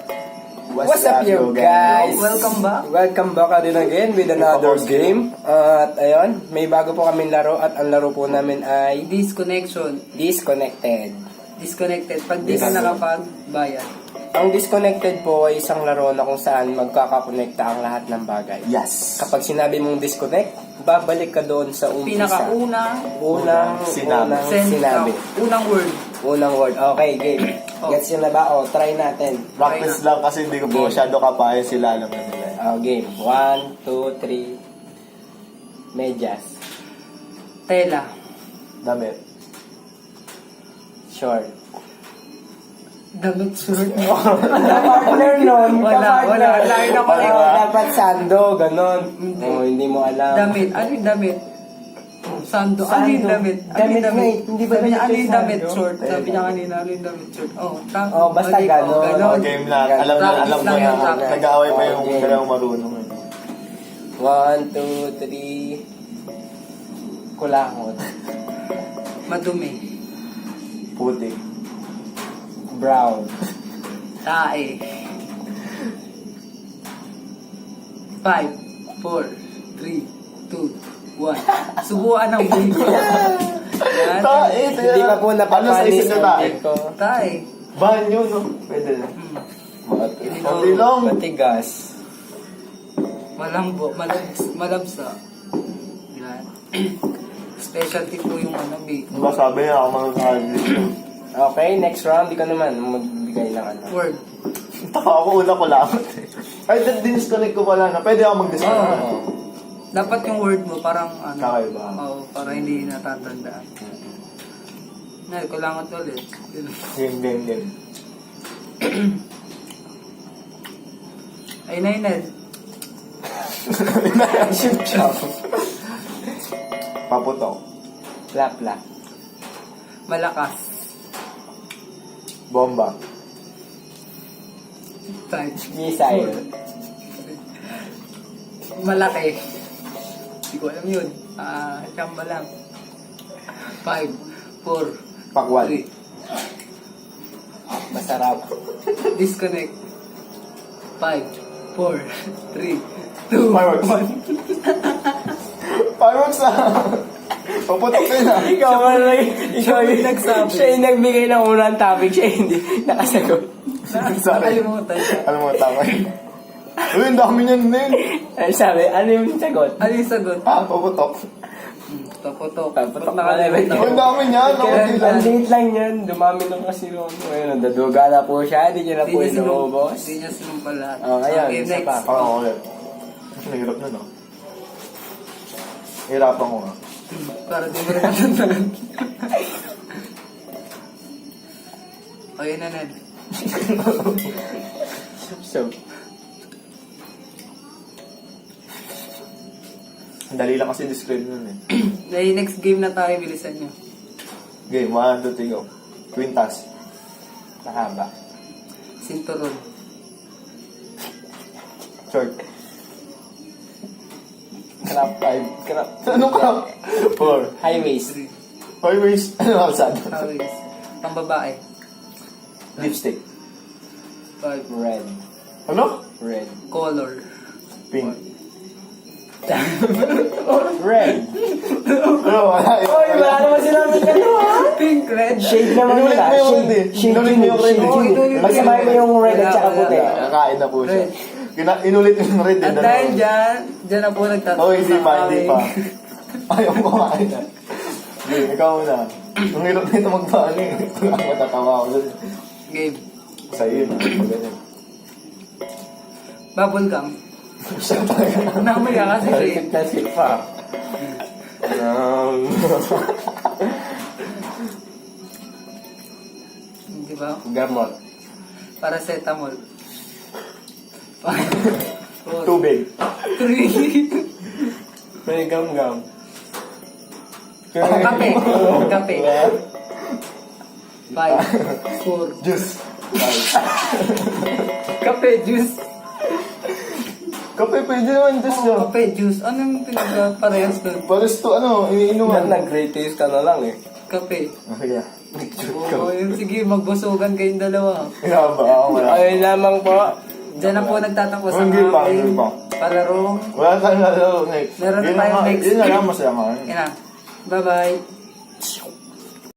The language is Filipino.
What's up you guys? Welcome back. Welcome back again with another game. At ayun, may bago po kaming laro at ang laro po namin ay Disconnection. Disconnected. Disconnected. Pag di ka nakapagbayad. Ang disconnected po ay isang laro na kung saan magkakakonekta ang lahat ng bagay. Yes. Kapag sinabi mong disconnect, babalik ka doon sa umpisa. Unang sinabi. Unang word. Unang word. Okay, game. Oh. Gets yun na ba? O, try natin. Practice lang kasi hindi ko po masyado kapaya sila alam na nila. Game. 1, 2, 3. Medyas. Tela. Damit. Short. Damit short mo. Partner nun. Wala. Lain ako lang. Dapat sando, ganon. Hindi mo alam. Damit. Ano yung damit? Sando. Ano yung damit? Damit, mate. Hindi ba Sabi niya, ano damit yung sando? damit short? Sabi niya kanina, ano yung damit short? Basta ganon. Oh, game lang. Alam Practice mo lang na. yun, practice. Nag-aaway pa yung Okay. dalawang marunong. 1, 2, 3. Kulangot. Madumi. Putik. Brown. Tae. 5, 4, 3, 2, 1. Subuan ng baby. Yan. Tae. Hindi pa po Ano sa napapanis isip ang na tae? big ko. Tae. Banyo, no? Pwede na. Hindi Ito, lang. Matigas. Malambo, malabsa. Yan. Specialty po yung ano, baby. Diba sabi niya ako mga kahalik. Okay, next round. Di ka naman magbigay ng ano. Word. Taka ako, una ko lang. Ay, dinisconnect ko pala na. Pwede ako mag-disconnect. Oo. Dapat yung word mo parang ano. Kakaiba. Oo, para hindi natatandaan. Kailangan ulit. Game. Ay, Ned. Shoot chop. Paputok. Lapla. Malakas. Bomba. Type. Missile. Malaki. Hindi ko alam yun. Chamba lang. 5, 4, Pakwal. 3. Masarap. Disconnect. 5, 4, 3, 2, Fireworks. 1. Fireworks na. Paputok ka na. Ikaw yung nagsabi. Siya yung nagbigay ng unang topic. Siya hindi nakasagot. Sorry. Nakalimutan. Alam mo, tama yun. Uy, ang dami niyan din. Ano sabi? Ano yung sagot? Ano yung sagot? Paputok. Taputok. Paputok. Nakalimutan. Uy, ang dami niyan. Ang date lang yan. Dumami lang kasi noon. Ngayon, nadaduga na po siya. Hindi niya na po inuubos. Hindi niya sinumpal lahat. Ngayon, Okay, isa next. pa. Oo, ulit. Nahirap na, no? Hirapan ko nga. Para di mo rin matandaan. Okay na, Ned. So, Ang dali lang kasi describe nun eh. Dahil next game na tayo, bilisan nyo. Game, 1, 2, 3, go. Quintas. mahaba. Sinturon. Short. Crap 5. Crap. Ano ka? 4. High waist. 3. Highways. Ano kalsada? Hawis. Pambabae. Lipstick. 5. Red. Ano? Red. Color. Pink. Red. Ano? Wala. Oy, wala naman sinabi ka Pink, red. Shade naman Inulit nila. mo yung red eh. Shade Inulit mo yung red. unique. Magsabahin mo yung red at saka puti. Kakain na po siya. Red. Inulit yung red. At dahil dyan na po nagtatanong. Oh, hindi pa. Ayaw ko kumain na. Game, ikaw muna. Ang hirap nito magpaano eh. Matatawa ako dun. Game. Sa'yo yun. Pag ganyan. Bubble gum. Siya talaga. Namaya kasi siya eh. Sip na sip pa. Di ba? Gamot. Paracetamol. 5, 4, Tubig. 3. May gam-gam. Kape. Kape. 5, 4. Juice. Kape, juice. Kape, pwede naman juice yun. Kape, juice. Anong pinagparehas doon? Pares to, ano, iniinuman. Nag-great taste ka na lang eh. Kape. Okay, Oo, yun, sige, magbusugan kayong dalawa. Kaya ba? Wala. Ayun lamang po. Diyan na po nagtatapos ang Hindi pa, aking hindi pa. palaro. Wala tayong lalo next. Meron na Yun tayo nga- next Yun na week. lang masaya nga. Yan na. Bye-bye.